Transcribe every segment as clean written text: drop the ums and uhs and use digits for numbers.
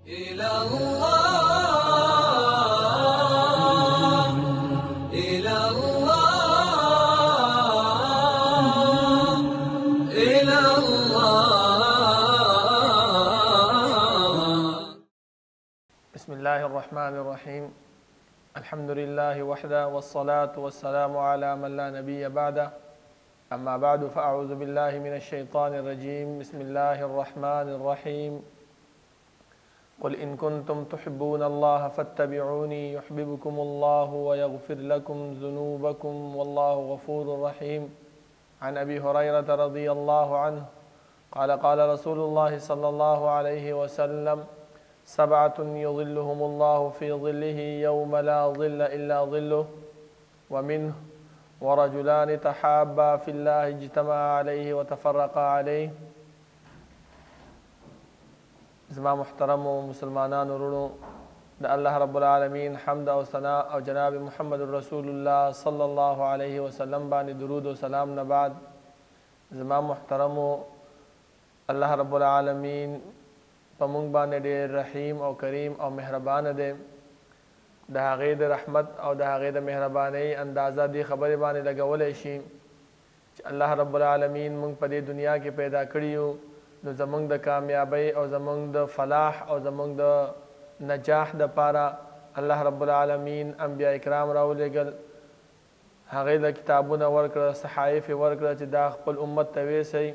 إلى الله إلى الله إلى الله. بسم الله الرحمن الرحيم. الحمد لله وحده والصلاة والسلام على من لا نبي بعده. أما بعد فأعوذ بالله من الشيطان الرجيم. بسم الله الرحمن الرحيم. قل إن كنتم تحبون الله فاتبعوني يحببكم الله ويغفر لكم ذنوبكم والله غفور رحيم. عن أبي هريرة رضي الله عنه قال قال رسول الله صلى الله عليه وسلم: 7 يظلهم الله في ظله يوم لا ظل إلا ظله ومنه ورجلان تحابا في الله اجتمعا عليه وتفرقا عليه. زما محترم و مسلمانان ورونو، د الله رب العالمین حمد او ثنا او جناب محمد رسول الله صلی الله علیه وسلم باندې درود و سلام نه بعد، زما محترم الله رب العالمین په مونږ باندې ډېر رحیم او کریم او مهربان دی. د هغې د رحمت او د هغې د مهربانۍ اندازه دې خبرې باندې لګولی شي چې الله رب العالمین مونږ په دې دنیا کې پیدا کړي یو، نو زمونږ د کامیابی او زمونږ د فلاح او زمونږ د نجاح دپاره الله رب العالمین انبیا اکرام راولېږل، هغې له کتابونه ورکړه، صحایف یې ورکړه چې دا خپل امت ته ویسئ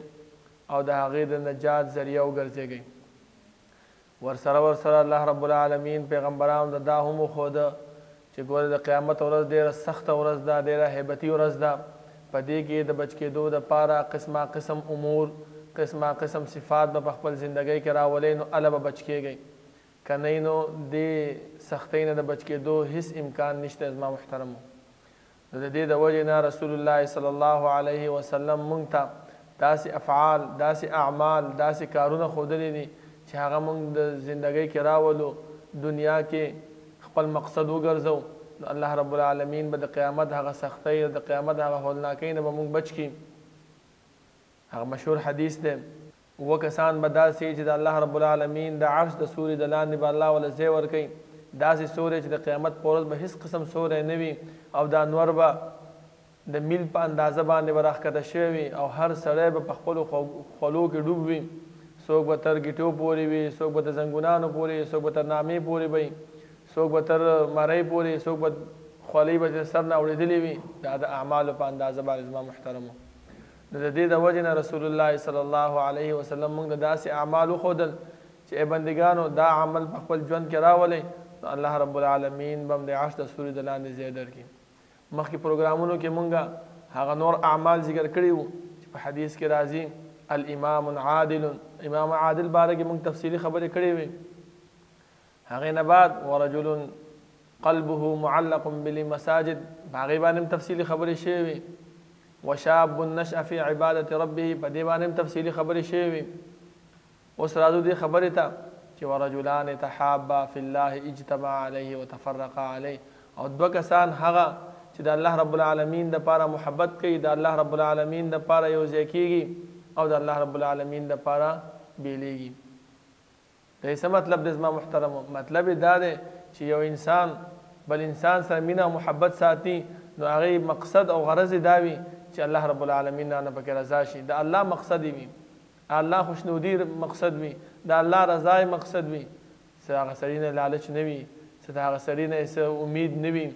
او د هغې د نجات ذریعه وګرځېږئ. ورسره الله رب العالمین پیغمبرانو ته دا هم وښوده چې ګوره د قیامت ورځ ډېره سخته ورځ ده، ډېره هیبتي ورځ ده. په دې کې د بچ کېدو دپاره قسمه قسم امور، قسمه قسم صفات به په خپل زندګۍ کې راولئ، نو هله به بچ کېږئ. که نه نو دې سختۍ نه د بچ کېدو هېڅ امکان نشته. زما محترمو، نو د دې د وجې نه رسول الله صلی الله علیه وسلم مونږ ته داسې افعال، داسې اعمال، داسې کارونه ښودلي دي چې هغه مونږ د زندګۍ کې راولو، دنیا کې خپل مقصد وګرځو، نو الله رب العالمین به د قیامت هغه سختۍ، د قیامت هغه هولناکۍ نه به مونږ بچ کړي. هغه مشهور حدیث دی، 7 کسان به داسې چې د الله رب العالمین د عرش د سوري د لاندې به الله وله ځای ورکوي، داسې سوری چې د قیامت په ورځ به هېڅ قسم سوری نه وي، او دا انور به د میل په اندازه باندې به راښکته شوی وي، او هر سړی به په خپلو خولو کې ډوب وي. څوک به تر ګیټو پورې وي، څوک به تر زنګونانو پورې، څوک به تر نامې پورې وي، څوک به تر مرۍ پورې، څوک به خولۍ به تر سر نه اورېدلې وي. دا د اعمالو په اندازه باندې زما محترمو، نو د دې د وجې نه رسول الله صلی الله علیه وسلم موږ ته داسې اعمال وښودل چې ای بندګانو دا عمل په خپل ژوند کې راولئ، نو الله رب العالمین به هم د عرش د سوري د لاندې ځای درکړي. مخکې پروګرامونو کې مونږ هغه نور اعمال ذکر کړي وو چې په حدیث کې راځي الامام عادل، امام عادل باره کې مونږ تفصیلي خبرې کړې وې. هغې نه بعد ورجل قلبه معلق بالمساجد، هغې باندې هم تفصیلي خبرې شوې وې. وشاب نشأ فی عبادة ربه، په دې باندې هم تفصیلي خبرې شوې وې. اوس راځو دې خبرې ته چې ورجلان تحابا فی الله اجتمعا علیه وتفرقا علیه، او 2 کسان هغه چې د الله رب العالمین دپاره محبت کوي، د الله رب العالمین دپاره یو ځای کېږي، او د الله رب العالمین دپاره بیلیږي. د څه مطلب دی زما محترمو؟ مطلب یې دا دی چې یو انسان بل انسان سره مینه او محبت ساتي، نو هغې مقصد او غرض یې دا وي چې الله رب العالمین نه پکې رضا شي، د الله مقصد وي، الله خوشنودي مقصد وي، د الله رضا مقصد وي. څه هغه سړي نه لالچ نه وي، څه د هغه سړي نه څه امید نه وي.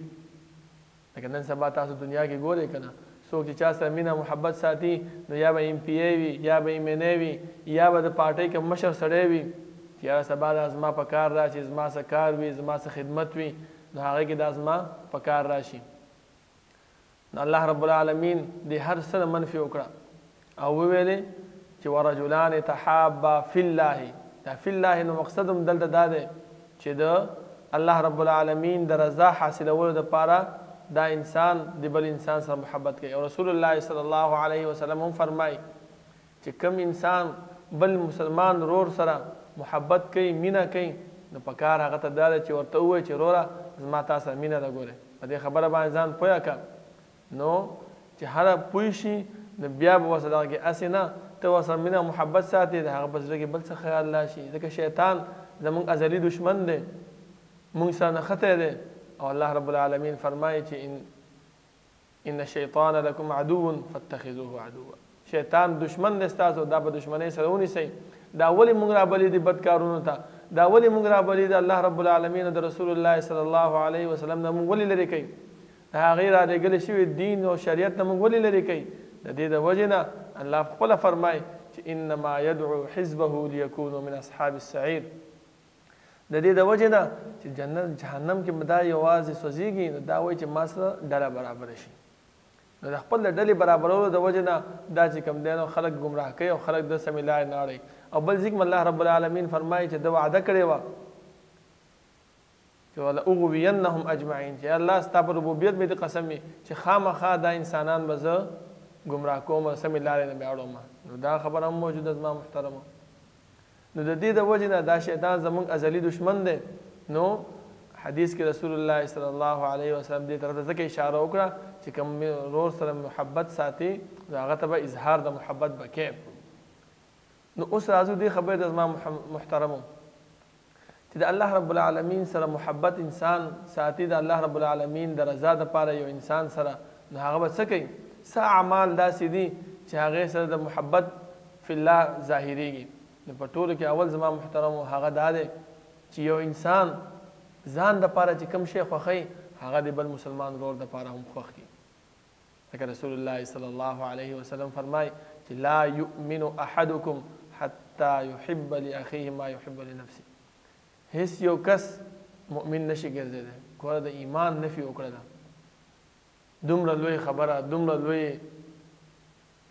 لکه نن سبا تاسو دنیا کې ګورئ که نه، څوک چې چا سره مینه محبت ساتي، نو یا به MPA وي، یا به MNA وي، یا به د پارټۍ کې مشر سړی وي چې یاره سبا دا زما په کار راشي، زما څه کار وي، زما څه خدمت وي، نو هغې کې دا زما په کار راشي. نو الله رب العالمین دې هر څه نه منفي وکړه او وویلې چې ورجلان تحابا فی الله. دا فی الله نو مقصد هم دلته دا دی چې د الله رب العالمین د رضا حاصلولو دپاره دا انسان د بل انسان سره محبت کوي. او رسول الله صلی الله علیه وسلم هم فرمایي چې کوم انسان بل مسلمان رور سره محبت کوي، مینه کوي، نو په کار هغه ته دا ده چې ورته ووایي چې وروره زما تا سره مینه ده، ګورې په دې خبره باندې ځان پوه کړه. نو چې هره پوه شي نو بیا به ورسره دغه کې هسې نه ته ورسره مینه محبت ساتې، د هغه په زړه کې بل څه خیال راشي، ځکه شیطان زمونږ ازلی دشمن دی، مونږ سره نښتی دی. او الله رب العالمین فرمایي چې ان الشیطان لکم عدو فاتخذوه عدوا، شیطان دشمن دی ستاسو، دا په دشمنۍ سره ونیسئ. دا ولې مونږ رابلي دي بد کارونو ته؟ دا ولې مونږ رابلي دي الله رب العالمین او د رسول الله صلی الله علیه وسلم نه مونږ ولې لرې کوي؟ د هغې رالېږلې شوي دین او شریعت نه مونږ ولې لرې کوي؟ د دې د وجې نه الله خپله فرمایي چې انما یدعو حزبه لیکونو من اصحاب السعیر. د دې د وجې نه چې جنت جهنم کې دا یوازې سوځېږي، نو دا وایي چې ما سره ډله برابره شي. نو د خپل د ډلې برابرولو د وجې نه دا چې کوم دی نو خلک ګمراه کوي او خلک د سمې لارې نه اړوي. او بل ځای کې الله رب العالمین فرمایي چې ده وعده کړې وه چې ولأغوینهم اجمعین، چې الله ستا په ربوبیت مې دې قسم وي چې خامخا دا انسانان به زه ګمراه کوم او سمې لارې نه مې اړوم. نو دا خبره هم موجوده زما محترمو. نو د دې د وجې نه دا شیطان زموږ ازلي دشمن دی. نو حدیث کې رسول الله صلی الله علیه وسلم دې طرف ته ځکه اشاره وکړه چې کوم ورور سره محبت ساتي نو هغه ته به اظهار د محبت به کوي. نو اوس راځو دې خبرې ته زما محترمو چې د الله رب العالمین سره محبت انسان ساتي، د الله رب العالمین د رضا دپاره یو انسان سره، نو هغه به څه کوي؟ څه اعمال داسې دي چې هغې سره د محبت فی الله ظاهریږي. نو په ټولو کې اول زما محترمو هغه دا دی چې یو انسان ځان دپاره چې کوم شی خوښوي هغه د بل مسلمان ورور دپاره هم خوښ کړي. لکه رسول الله صلی الله علیه وسلم فرمایي چې لا یؤمن احدکم حتی یحب لاخیه ما یحب لنفسه. هیڅ یو کس مؤمن نشي ګرځېدی. ګوره د ایمان نفي وکړه ده. دومره لوی خبره، دومره لوی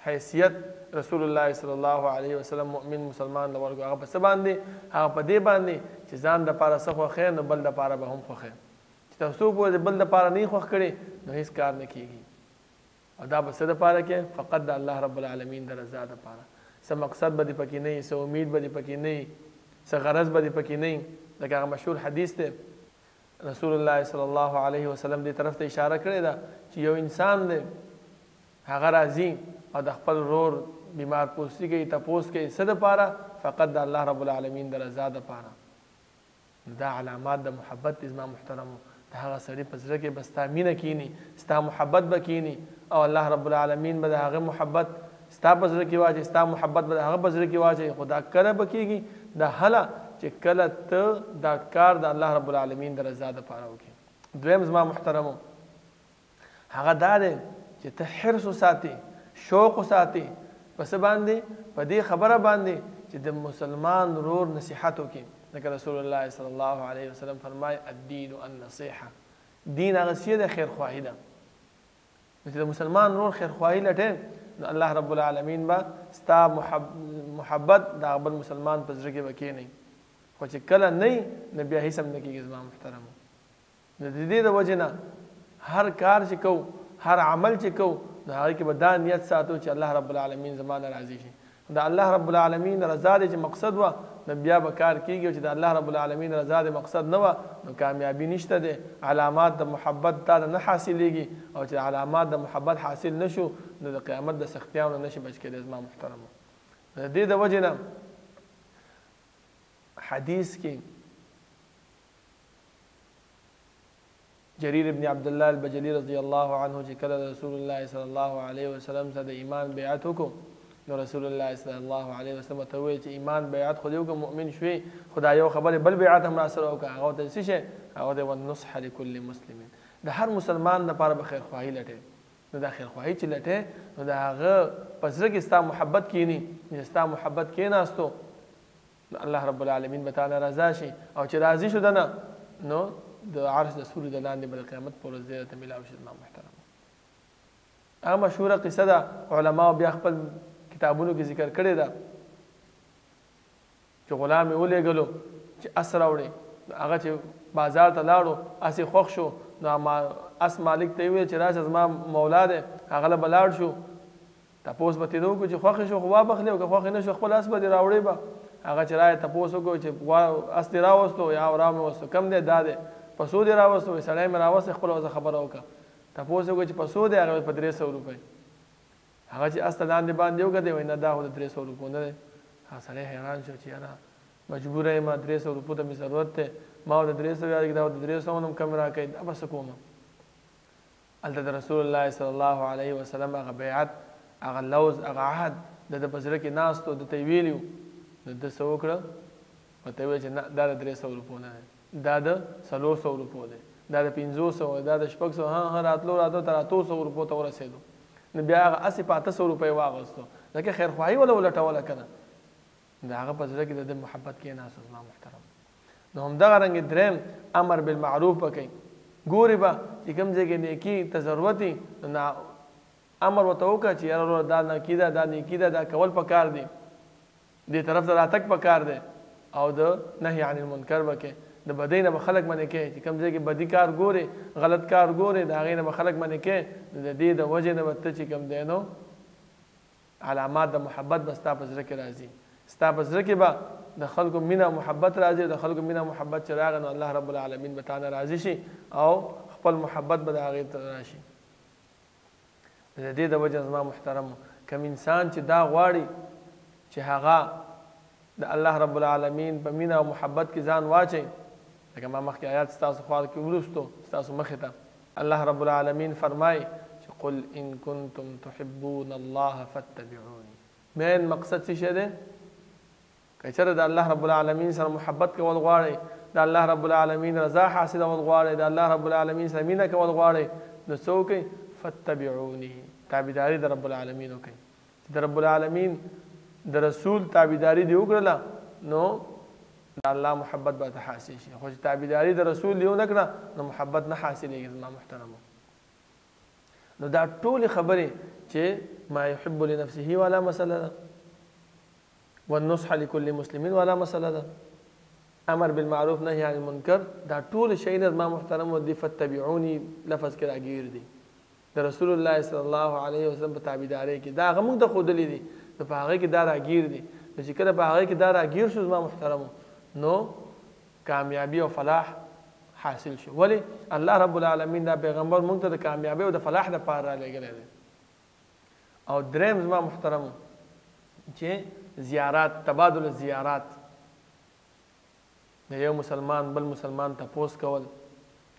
حیثیت رسول الله صلی الله علیه وسلم مؤمن مسلمان له ورکړو. هغه په څه باندې؟ هغه په دې باندې چې ځان دپاره څه خوښوي نو بل دپاره به هم خوښوي. چې تاسو پوه د بل دپاره نه یې خوښ کړي نو هېڅ کار نه کېږي. او دا به څه دپاره کې؟ فقط د الله رب العالمین د رضا دپاره. څه مقصد به دې پکې نه وي، څه امید به دې پکې نه وي، څه غرض به دې پکې نه وي. لکه هغه مشهور حدیث دی رسول الله صلی الله علیه وسلم دې طرف ته اشاره کړې ده چې یو انسان دی هغه راځي او د خپل ورور بیمار پرسی کوي، تپوس کوي، څه دپاره؟ فقط د الله رب العالمین د رضا دپاره. دا علامات د محبت دي زما محترمو. د هغه سړي په زړه کې به ستا مینه کینی، ستا محبت به کینی، او الله رب العالمین به د هغه محبت ستا په زړه کې واچوي، ستا محبت به د هغه په زړه کې واچوي. خو دا کله به کېږي؟ دا هله چې کله ته دا کار د الله رب العالمین د رضا دپاره وکړي. دویم زما محترمو هغه دا دی چې ته حرص وساتې، شوق وساتې په څه باندې؟ په دې خبره باندې چې د مسلمان ورور نصیحت وکړي. لکه رسول الله صلی الله علیه وسلم فرمایي الدین النصیحه. دین هغه څه دی؟ خیرخواهي ده. چې د مسلمان ورور خیرخواهي لټې نو الله رب العالمین به ستا محبت د بل مسلمان په زړه کې به کښېنوي. خو چې کله نه وي نو بیا هېڅ هم نه کېږي زما محترمو. نو د دې د وجې نه هر کار چې کوو، هر عمل چې کوو، نو هغې کې به دا نیت ساتو چې الله رب العالمین زما نه راضي شي. د الله رب العالمین رضا دی چې مقصد وه نو بیا به کار کېږي. او چې د الله رب العالمین رضا دی مقصد نه وه نو کامیابي نشته دی. علامات د محبت تا نه حاصلېږي، او چې علامات د محبت حاصل نه شو نو د قیامت د سختیانو نه شي بچ کېدی زما محترمو. د دې د وجې نه حدیث کې جریر ابن عبدالله البجلی رضی الله عنه چې کله رسول الله صلی الله علیه وسلم سره د ایمان بیعت وکړو نو رسول الله صلی الله علیه وسلم ته وویل چې ایمان بیعت خو دې وکړه، مؤمن شوې، خو دا یو خبرې بل بیعت هم راسره وکړه. هغه ورته څه شی؟ هغه دی والنصح لکل مسلم. د هر مسلمان دپاره به خیرخواهي لټې. نو دا خیرخواهي چې لټې نو د هغه په زړه کې ستا محبت کښېني. چې ستا محبت کښېناستو نو الله رب العالمین به تا نه رضا شي. او چې راضي شو دنه نو د عرش د سوري د لاندې به د قیامت په ورځ دې ته میلاو شي زما محترمو. هغه مشهوره قصه ده، علماو بیا خپل کتابونو کې ذکر کړې ده چې غلام یې ولېږلو چې اس راوړي. هغه چې بازار ته لاړو، اس یې خوښ شو، نو اس مالک ته یې وویل چې راشه زما مولا دی. هغه له به لاړ شو، تپوس به ترې وکړو چې خوښې شو خو وابخلې، او که خوښې نه شو خپل اس به دې راوړې به. هغه چې رایې تپوس وکړو چې اس دې راوستو یا ورا مې وستو، کم دی؟ دا دی. په څو دې راوستو؟ سړی مې راوستی، خپله ورته خبره وکړه. تپوس وکړو چې په څو دی؟ هغه په 300 روپۍ. هغه چې اس ته لاندې باندې وکتې، وایي نه دا خو د 300 روپو نه دی. هغه سړی حیران شو چې یاره مجبور یم 300 روپو ته مې ضرورت دی ما ورته 300 یاد کړي دا ورته 300 هم کم راکړئ دا به څه کوم هلته د رسول الله صلی الله علیه وسلم هغه بیعت هغه لوز هغه عهد د په زړه کې ناست و دته یې ویلي وو نو ده څه وکړه ورته یې ویل چې نه دا د 300 روپو نه دی دا د 400 روپو دی دا د 500 دا د 600 ها راتلو تر 800 روپو ته ورسېدو نو بیا هغه 80 په 800 روپۍ واغستو ځکه خیرخواهي ولا ولټوله که نه د هغه په زړه کې د محبت کېناست زما محترم نو همدغه رنګې دریم امر بالمعروف به کوي ګورې به چې کوم ځای کې نیکي ته ضرورت وي نو امر ورته وکړه چې یاره وروره دا نیکي ده دا نیکي ده دا کول پکار دي دې طرف ته راتګ پکار دی او د نهي عن المنکر به کوي د بدۍ نه به خلک منې کوي چې کوم ځای کې بدي کار ګورې غلط کار ګورې د هغې نه به خلک منې کوي د دې د وجې نه به ته چې کوم دی نو علامات د محبت به ستا په زړه کې راځي ستا په زړه کې به د خلکو مینه محبت راځي د خلکو مینه محبت چې راغی نو الله رب العالمین به تا نه راضي شي او خپل محبت به د هغې ته راشي د دې د وجې زما محترمو کوم انسان چې دا غواړي چې هغه د الله رب العالمین په مینه او محبت کې ځان واچي لکه ما مخکې آیات ستاسو خوا کې وروستو ستاسو مخې ته الله رب العالمین فرمایي چې قل ان کنتم تحبون الله فاتبعوني مین مقصد څه شی دی که چېرې د الله رب العالمین سره محبت کول غواړئ د الله رب العالمین رضا حاصلول غواړئ د الله رب العالمین سره مینه کول غواړئ نو څه وکئ فاتبعوني تابعداري د رب العالمین وکئ چې د رب العالمین د رسول تابعداري دې وکړله نو د الله محبت به ته حاصل شي خو چې تابعداري د رسول دې ونه کړه نو محبت نه حاصلېږي زما محترمو نو دا ټولې خبرې چې ما يحب لنفسه والا مسله ده والنصح لكل مسلمین والا مسله ده امر بالمعروف نهي عن المنکر دا ټول شیونه زما محترمو دي فتبعوني لفظ کې راګیر دي د رسول الله صلی الله علیه وسلم په تابعداري کې دا هغه موږ ته ښودلي دي نو په هغې کې دا راګیر دي نو چې کله په هغې کې دا راګیر شو زما محترمو نو کامیابی او فلاح حاصل شو ولی الله رب العالمین دا پیغمبر موږ ته د کامیابی او د فلاح دپاره رالیږلی دی او دریم زما محترمو چې زیارات تبادل زیارات د یو مسلمان بل مسلمان تپوس کول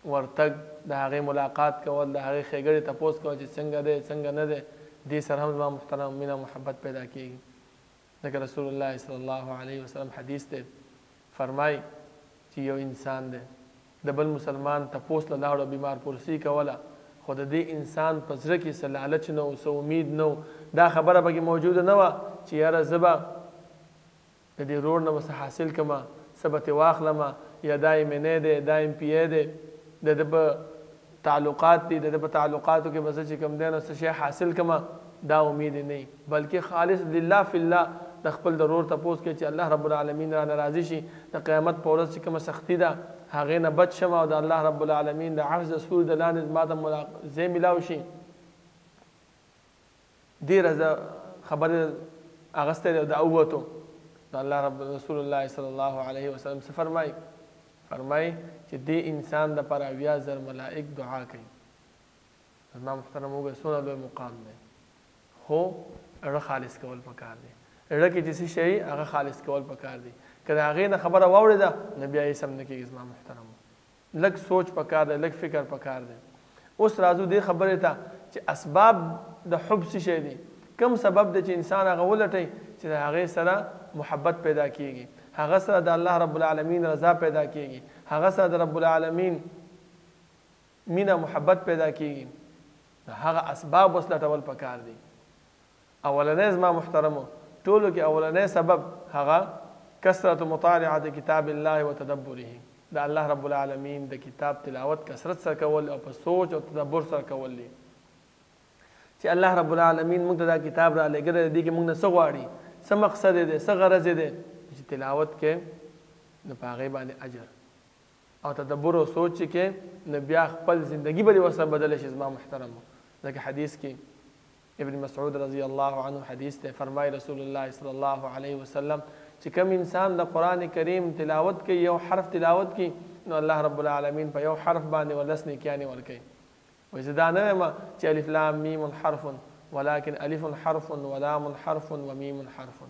ورتګ د هغې ملاقات کول د هغې ښېګړې تپوس کول چې څنګه دی څنګه نه دی دې سره هم زما محترم مینه محبت پیدا کېږي ځکه رسول الله صلی الله علیه وسلم حدیث دی فرمای چې یو انسان دی د بل مسلمان تپوس له لاړو بیمار پرسی کوله خو د دې انسان په زړه کې څه لالچ نه و څه امید نه و دا خبره پکې موجوده نه وه چې یاره زه به د دې رور نه به څه حاصل کړمه څه به ترې واخلمه یا دا یې منی دی دا یې پی دی د ده په تعلقات دي د ده په تعلقاتو کې به زه چې کوم دی نو څه شی حاصل کړمه دا امید نه بلکې خالص لله فی الله د خپل ضرور تپوس کې چې الله رب العالمین را ناراضي شي د قیامت په ورځ چې کومه سختی ده هغې نه بچ شم او د الله رب العالمین د عرض د سور د لاندې ما ته ځای میلاو شي ډېره زه خبرې اخیستی دی د ووتو نو الله رب رسول الله صلی الله علیه وسلم څه فرمایي فرمایي چې دې انسان دپاره 80,000 ملائک دعا کوي زما محترم وګوره څومره لوی مقام دی خو اړه خالص کول پکار دی اړه کې چې څه شی هغه خالص کول پکار دی که د هغې نه خبره واورېده نو بیا یې سم نه کېږي زما محترمو لږ سوچ پکار دی لږ فکر پکار دی اوس راځو دې خبرې ته چې اسباب د حب څه شی دي کوم سبب دی چې انسان هغه ولټوي چې د هغې سره محبت پیدا کېږي هغه سره د الله رب العالمین رضا پیدا کېږي هغه سره د رب العالمین مینه محبت پیدا کېږي هغه اسباب اوس لټول پکار دي اولنی زما محترمو ټولو کې اولنی سبب هغه کثرت مطالعه کتاب الله وتدبره د الله رب العالمین د کتاب تلاوت کثرت سره کول او په سوچ او تدبر سره کول دي چې الله رب العالمین موږ ته دا کتاب را لېږلی دی کې موږ نه څه غواړي څه مقصد دی څه غرض دی چې تلاوت کې نو په هغې باندې اجر او تدبر او سوچ چې کې نو بیا خپل زندگی به دې ورسره بدله شي زما محترمو ځکه حدیث کې ابن مسعود رضی الله عنه حدیث ته فرمای رسول الله صلی الله علیه وسلم چې کوم انسان د قرآن کریم تلاوت کوي یو حرف تلاوت کوي نو الله رب العالمین په یو حرف باندې ولس نیکیانې ورکوي وایي زه دا نه وایم چې الف لام میم حرف ولكن الف حرف ولام حرف ومیم حرف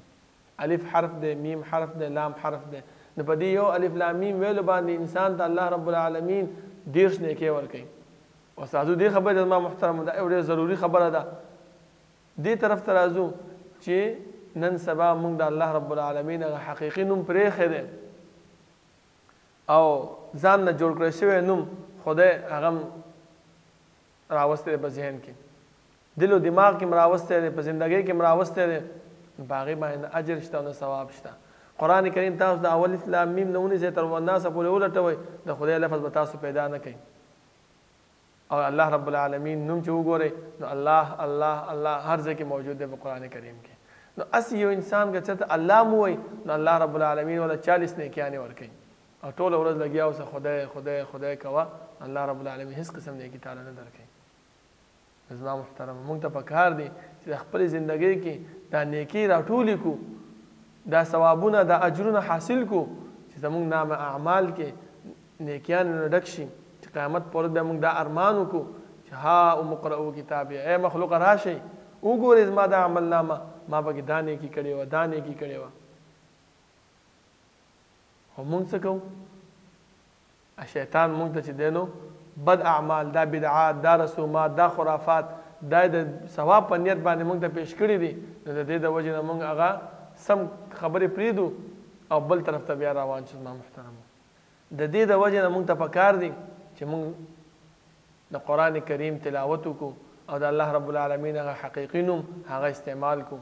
الف حرف دی، میم حرف دی، لام حرف دی. نو په دې یو الف لام میم ویلو باندې انسان ته الله رب العالمین 10 نیکۍ ورکوي. استادو دې خبره زما محترم ده، ډېره ضروري خبره ده. دې طرف ته راځو چې نن سبا موږ د الله رب العالمین هغه حقیقي نوم پرېښی دی او ځان نه جوړ کړی شوی نوم خدای هغه راوستی دی په ذهن کې، دل و دماغ کې راوستی دی، په زندګۍ کې راوستی دی. په هغې باندې اجر شته او نه ثواب شته. قرآن کریم تاسو د اول اسلام میم نه ونیسئ تر والناس پورې ولټوئ، د خدای لفظ به تاسو پیدا نه کوي. او الله رب العالمین نوم چې وګورئ نو الله الله الله هر ځای کې موجود دی په قرآن کریم کې. نو اسی یو انسان که چېرته الله مو وایي نو الله رب العالمین ولا 40 نیکیانې ورکوي او ټوله ورځ لګیا اوسه خدای خدای خدای کوه، الله رب العالمین هېڅ قسم نیکي تعالی نه درکوي. زما محترم موږ ته پکار دی چې د خپلې زندګۍ کې دا نیکي راټولې کړو، دا ثوابونه دا اجرونه حاصل کړو چې زموږ نامه اعمال کې نیکیان نه ډک شي، چې قیامت پر ورځ بیا موږ دا ارمان وکړو چې ها مقرؤ کتابیه، ای مخلوق راشئ وګورئ زما دا عمل نامه، ما پکې دا نیکي کړې وه دا نیکي کړې وه. خو موږ څه کوو؟ شیطان موږ ته چې دی نو بد اعمال، دا بدعات، دا رسومات، دا خرافات، دا د ثواب په نیت باندې موږ ته پیش کړي دي. نو د دې د وجې نه موږ هغه سم خبرې پرېږدو او بل طرف ته بیا روان شو. زما محترمو د دې د وجې نه موږ ته پکار دي چې موږ د قرآن کریم تلاوت وکړو او د الله رب العالمین هغه حقیقي نوم هغه استعمال کړو.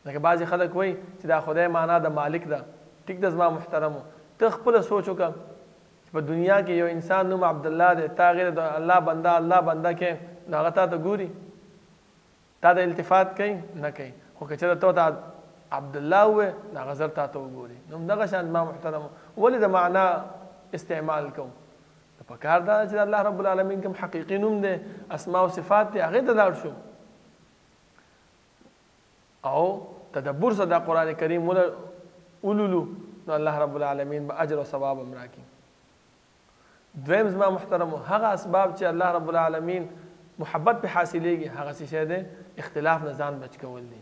لکه بعضې خلک وایي چې دا خدای معنا د مالک ده. ټیک ده زما محترمو، ته خپله سوچ وکړه چې په دنیا کې یو انسان نوم عبدالله دی، تا غیر د الله بنده الله بنده کې نو هغه تا ته ګوري، تا ته التفات کوي نه کوي. خو که چېرته تو ته عبدالله ووایې نو هغه زر تا ته وګوري. نو همدغه شان زما محترمو ولې د معنا استعمال کوو؟ پکار دا چې الله رب العالمین کوم حقیقي نوم دی، اسماء او صفات دی، هغې ته لاړ شو او تدبر سره د قرآن کریم ولولو نو الله رب العالمین به اجر او ثواب هم راکړي. دویم زما محترمو هغه اسباب چې الله رب العالمین محبت په حاصلېږي هغه څه شی دی؟ اختلاف نه ځان بچ کول دي.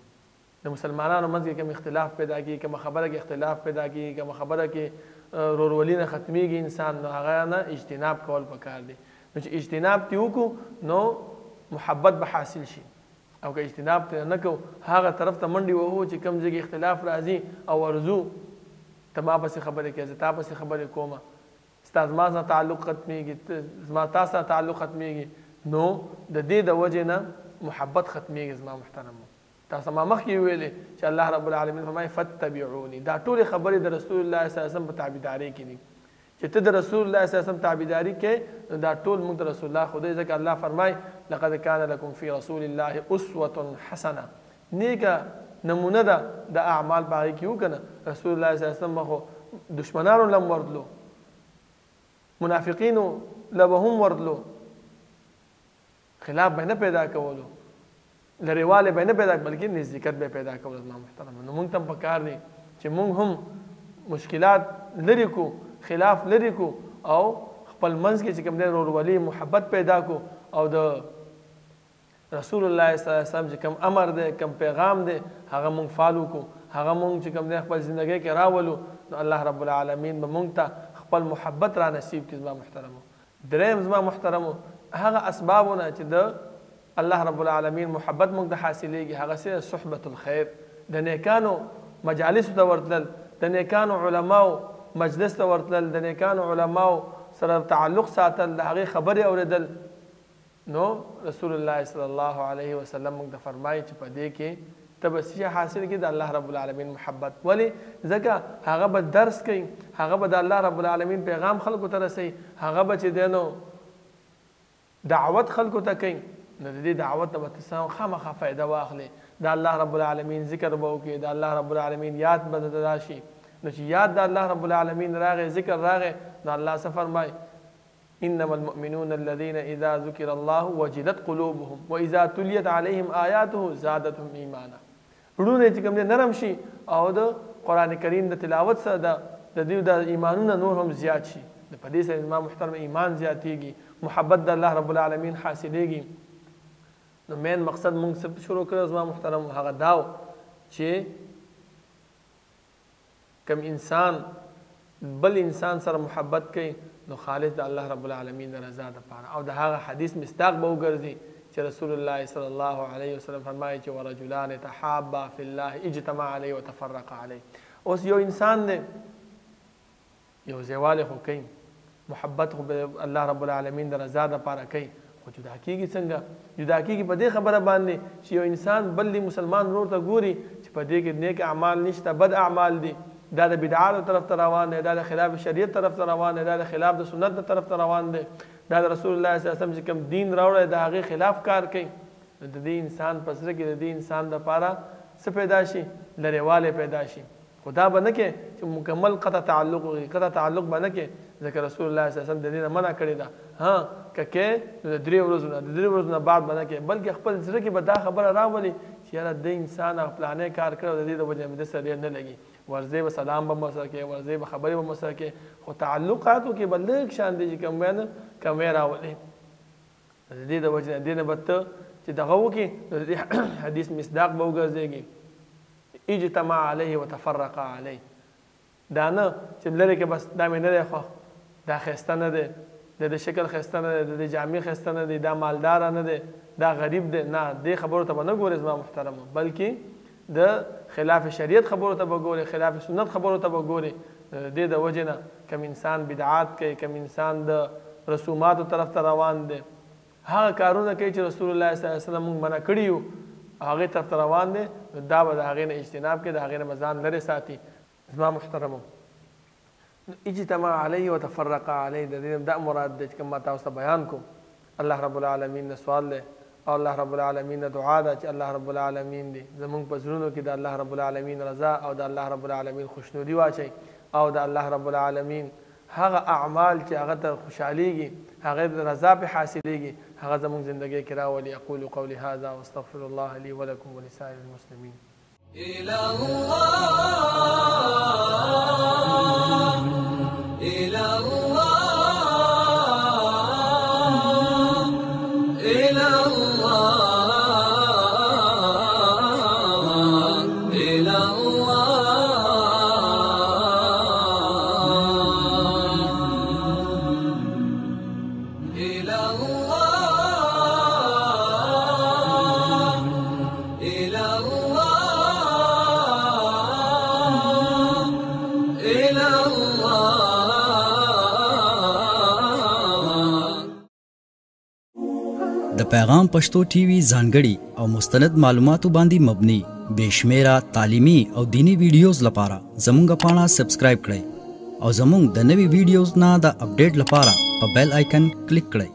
د مسلمانانو منځ کې کوم اختلاف پیدا کېږي، کومه خبره کې اختلاف پیدا کېږي، کومه خبره کې رورولي نه ختمېږي انسان، نو هغه نه اجتناب کول پکار دی. نو چې اجتناب ترې وکړو نو محبت به حاصل شي، او که اجتناب ترې نه کوو هغه طرف ته منډې وهو چې کوم ځای کې اختلاف راځي او ورځو ته ما پسې خبرې کوې زه تا پسې خبرې کومه، ستا زما سره تعلق ختمېږي، زما تا سره تعلق ختمېږي، نو د دې د وجې نه محبت ختمېږي. زما محترمو تاسو ما مخکې ویلې چې الله رب العالمین فرمایي فتبعوني، دا ټولې خبرې د رسول الله صلی الله علیه وسلم په تابعدارۍ کې دي. چې ته د رسول الله صلی الله علیه وسلم تابعداري کوې نو دا ټول موږ د رسول الله خدای، ځکه الله فرمایي لقد کان لکم فی رسول الله اسوة حسنه، نیکه نمونه ده د اعمال په هغې کې وکنه. رسول الله صلی الله علیه وسلم خو دشمنانو لم ورتلو، منافقینو له به هم ورتلو، خلاف به نه پیدا کولو، لرېوالی به نه پیدا بلکې نزدېکت به پیدا کول. زما محترمه نو موږ ته هم پکار دی چې موږ هم مشکلات لرې کړو، خلاف لرې کړو او خپل منځ کې چې کوم دی ورورولي محبت پیدا کړو او د رسول الله صلی الله علیه وسلم چې کوم امر دی کوم پیغام دی هغه موږ فالو کړو، هغه موږ چې کوم دی خپل زندګۍ کې راولو نو الله رب العالمین به موږ ته خپل محبت را نصیب کړي. زما محترمو دریم زما محترمو هغه اسبابونه چې د الله رب العالمین محبت موږ ته حاصلېږي هغه څه صحبت الخیر، د نیکانو مجالسو ته ورتلل، د نیکانو علماو مجلس ته ورتلل، د نیکانو علماو سره تعلق ساتل، د هغې خبرې اورېدل. نو رسول الله صلی الله علیه وسلم موږ ته فرمایي چې په دې کې ته به څه حاصل کړي؟ د الله رب العالمین محبت. ولې؟ ځکه هغه به درس کوي، هغه به د الله رب العالمین پیغام خلکو ته رسوي، هغه به چې دی نو دعوت خلکو ته کوي. نو د دې دعوت نه به ته خامخا فایده واخلې، د الله رب العالمین ذکر به وکړې، د الله رب العالمین یاد به درته راشي. نو چې یاد د الله رب العالمین راغی، ذکر راغی، نو الله څه فرمایي؟ انما المؤمنون الذين اذا ذكر الله وجلت قلوبهم واذا تليت عليهم آياته زادتهم ایمانا. ورونه چې کوم دې نرم شي او د قران کریم د تلاوت سره د دې د ایمانونه نور هم زیات شي، په دې سره ما محترم ایمان زیاتېږي، محبت د الله رب العالمین حاصلېږي. نو مین مقصد مونږ څه شروع کړو زما محترم هغه داو چې کم انسان بل انسان سره محبت کوي نو خالص د الله رب العالمین د رضا دپاره او د هغه حدیث مصداق به وګرځي چې رسول الله صلی الله علیه وسلم فرمایي چې ورجلان تحابا فی الله اجتمع علیه وتفرق علیه. اوس یو انسان دی یو ځایوالی خو کوي محبت خو الله رب العالمین د رضا دپاره کوي خو جدا کېږي څنګه؟ جدا کېږي په دې خبره باندې چې یو انسان بل دی مسلمان ورور ته ګوري چې په دې کې نیک اعمال نشته، بد اعمال دي، دا د بدعاتو طرف ته روان دی، دا د خلاف شریعت طرف ته روان دی، دا د خلاف د سنت د طرف ته روان دی، دا د رسول الله صلی الله علیه وسلم چې کوم دین راوړی د هغې خلاف کار کوي. نو د دې انسان په زړه کې د دې انسان دپاره څه پیدا شي؟ لرېوالی پیدا شي. خو دا به نه کې چې مکمل قطع تعلق وکړي، قطع تعلق به نه کې ځکه رسول الله صلی الله علیه وسلم د دې نه منع کړې ده. ها که کې نو د 3 ورځو نه د 3 ورځو نه بعد به نه کې، بلکې خپل زړه کې به دا خبره راولي چې یاره د انسان هغه پلانې کار کړی او د دې د وجې مې د سره ډېر نه لګي، ورځې به سلام به مو سره کوې، ورځې به خبرې به مو سره کوې، خو تعلقاتو کې به لږ شان دی چې کمی راولي. د دې د وجې نه دې نه به ته چې دغه وکړي نو د دې حدیث مصداق به وګرځېږي اجتمع علیه وتفرق علیه. دا نه چې لرې کې بس دا مې نه دی خوښ، دا ښایسته نه دی، د شکل ښایسته نه دی، د جامې ښایسته نه دی، دا مالداره نه دی، دا غریب دی، نه دې خبرو ته به نه ګورې زما محترمه، بلکې د خلاف شریعت خبرو ته به ګورې، خلاف سنت خبرو ته به ګورې. د دې د وجې نه کم انسان بدعات کوي، کم انسان د رسوماتو طرف ته روان دی، هغه کارونه کوي چې رسول الله صلی الله علیه وسلم موږ منع کړي یو هغې طرف ته روان دی، دا به د هغې نه اجتناب کوي، د هغې نه به ځان لرې ساتي. زما محترمو اجتماع علیه وتفرق علیه د دې دا مراد دی چې کوم ما تاسو ته بیان کوم. الله رب العالمین نه سوال دی او الله رب العالمین نه دعا ده چې الله رب العالمین دی زمونږ په زړونو کې د الله رب العالمین رضا او د الله رب العالمین خوشنودي واچوي او د الله رب العالمین هغه اعمال چې هغه ته خوشحالېږي، هغه د رضا پې حاصلېږي، هغه زموږ زندګۍ کې راولي. اقول قولي هذا واستغفر الله لي ولكم ولسائر المسلمين. إلى الله إلى الله إلى الله إلى الله إلى الله إلى الله إلى الله. د پیغام پښتو ټي وي ځانګړي او مستند معلوماتو باندې مبني بشمیره تعلیمي او دینی ویډیوز لپاره زموږ پاڼه سبسکرایب کړئ او زموږ د نوي ویډیوز نه د اپډیټ لپاره په بیل آیکن کلیک کړئ.